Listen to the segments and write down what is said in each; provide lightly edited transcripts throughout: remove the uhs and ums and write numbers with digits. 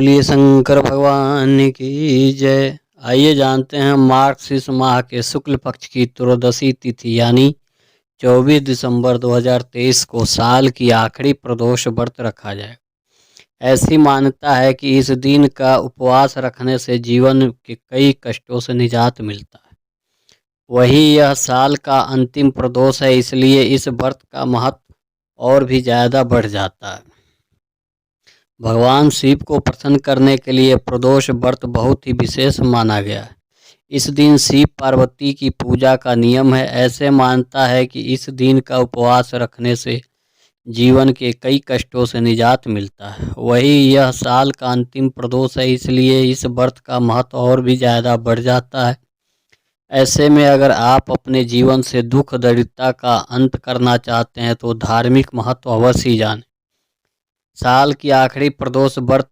बोलिए शंकर भगवान की जय। आइए जानते हैं मार्गशीर्ष माह के शुक्ल पक्ष की त्रयोदशी तिथि यानी 24 दिसंबर 2023 को साल की आखिरी प्रदोष व्रत रखा जाएगा। ऐसी मान्यता है कि इस दिन का उपवास रखने से जीवन के कई कष्टों से निजात मिलता है। वही यह साल का अंतिम प्रदोष है, इसलिए इस व्रत का महत्व और भी ज़्यादा बढ़ जाता है। भगवान शिव को प्रसन्न करने के लिए प्रदोष व्रत बहुत ही विशेष माना गया है। इस दिन शिव पार्वती की पूजा का नियम है। ऐसे मानता है कि इस दिन का उपवास रखने से जीवन के कई कष्टों से निजात मिलता है। वही यह साल का अंतिम प्रदोष है, इसलिए इस व्रत का महत्व और भी ज़्यादा बढ़ जाता है। ऐसे में अगर आप अपने जीवन से दुख दरिद्रता का अंत करना चाहते हैं तो धार्मिक महत्व अवश्य ही जानें। साल की आखिरी प्रदोष व्रत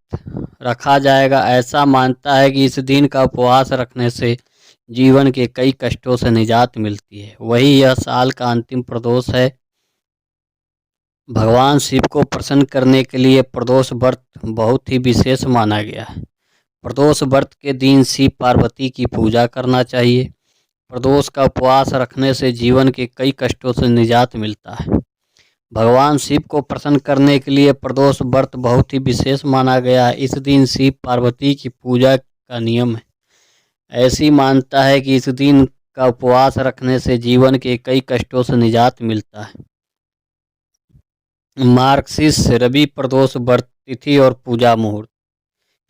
रखा जाएगा। ऐसा मानता है कि इस दिन का उपवास रखने से जीवन के कई कष्टों से निजात मिलती है। वही यह साल का अंतिम प्रदोष है। भगवान शिव को प्रसन्न करने के लिए प्रदोष व्रत बहुत ही विशेष माना गया है। प्रदोष व्रत के दिन शिव पार्वती की पूजा करना चाहिए। प्रदोष का उपवास रखने से जीवन के कई कष्टों से निजात मिलता है। भगवान शिव को प्रसन्न करने के लिए प्रदोष व्रत बहुत ही विशेष माना गया है। इस दिन शिव पार्वती की पूजा का नियम है। ऐसी मान्यता है कि इस दिन का उपवास रखने से जीवन के कई कष्टों से निजात मिलता है। मार्गशीर्ष रवि प्रदोष व्रत तिथि और पूजा मुहूर्त।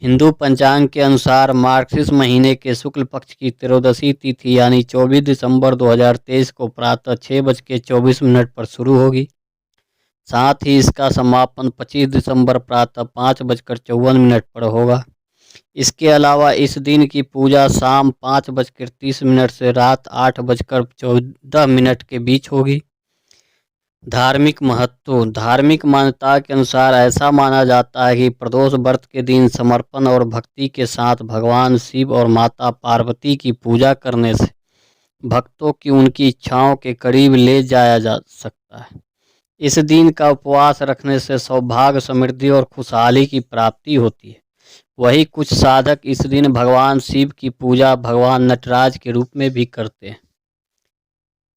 हिंदू पंचांग के अनुसार मार्गशीर्ष महीने के शुक्ल पक्ष की त्रयोदशी तिथि यानी 24 दिसंबर 2023 को प्रातः 6:24 पर शुरू होगी। साथ ही इसका समापन 25 दिसंबर प्रातः 5:54 पर होगा। इसके अलावा इस दिन की पूजा शाम 5:30 से रात 8:14 के बीच होगी। धार्मिक महत्व। धार्मिक मान्यता के अनुसार ऐसा माना जाता है कि प्रदोष व्रत के दिन समर्पण और भक्ति के साथ भगवान शिव और माता पार्वती की पूजा करने से भक्तों की उनकी इच्छाओं के करीब ले जाया जा सकता है। इस दिन का उपवास रखने से सौभाग्य, समृद्धि और खुशहाली की प्राप्ति होती है। वही कुछ साधक इस दिन भगवान शिव की पूजा भगवान नटराज के रूप में भी करते हैं।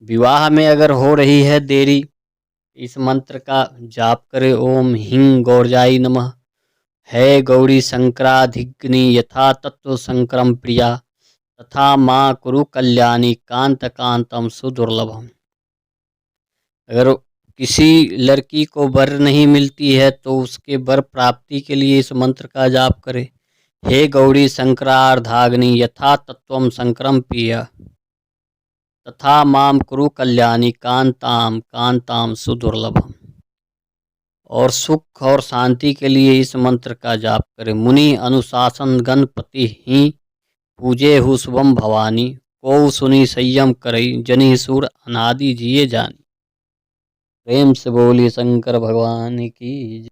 विवाह में अगर हो रही है देरी, इस मंत्र का जाप करें। ओम ह्रीं गौरजाई नमः। है गौरी शंकराधिग्नि यथा तत्व संक्रम प्रिया तथा माँ कुरु कल्याणी कांत कांतम सुदुर्लभम। अगर किसी लड़की को वर नहीं मिलती है तो उसके वर प्राप्ति के लिए इस मंत्र का जाप करें। हे गौरी शंकरार्धाग्नि यथा तत्वम संक्रम प्रिया तथा माम कुरु कल्याणी कांताम कांताम सुदुर्लभम। और सुख और शांति के लिए इस मंत्र का जाप करें। मुनि अनुशासन गणपति ही पूजे हु शुभम भवानी को सुनी संयम करई जनि सुर अनादि जिये जानी। प्रेम से बोलिए शंकर भगवान की।